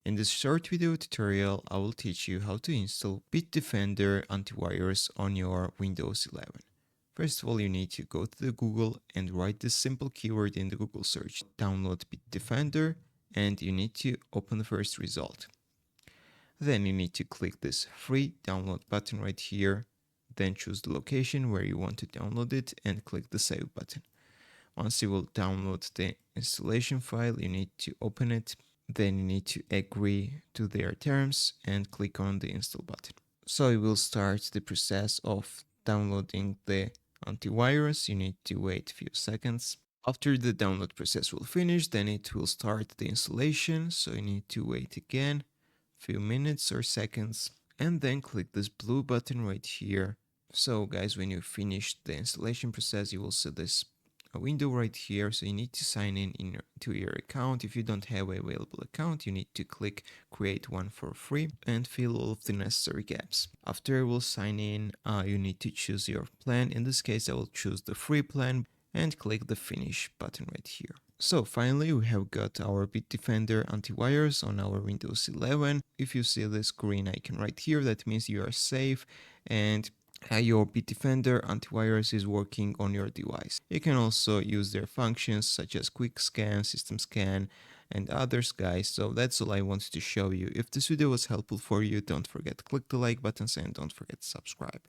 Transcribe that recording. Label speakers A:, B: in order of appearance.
A: In this short video tutorial, I will teach you how to install Bitdefender Antivirus on your Windows 11. First of all, you need to go to the Google and write this simple keyword in the Google search, download Bitdefender, and you need to open the first result. Then you need to click this free download button right here, then choose the location where you want to download it and click the save button. Once you will download the installation file, you need to open it. Then you need to agree to their terms and click on the install button. So it will start the process of downloading the antivirus. You need to wait a few seconds. After the download process will finish, then it will start the installation. So you need to wait again a few minutes or seconds and then click this blue button right here. So guys, when you finish the installation process, you will see this a window right here. So you need to sign in to your account. If you don't have an available account, you need to click create one for free and fill all of the necessary gaps. After you will sign in, you need to choose your plan. In this case, I will choose the free plan and click the finish button right here. So finally, we have got our Bitdefender Antivirus on our Windows 11. If you see this green icon right here, that means you are safe and your Bitdefender Antivirus is working on your device. You can also use their functions such as quick scan, system scan, and others, guys. So that's all I wanted to show you. If this video was helpful for you, don't forget to click the like buttons and don't forget to subscribe.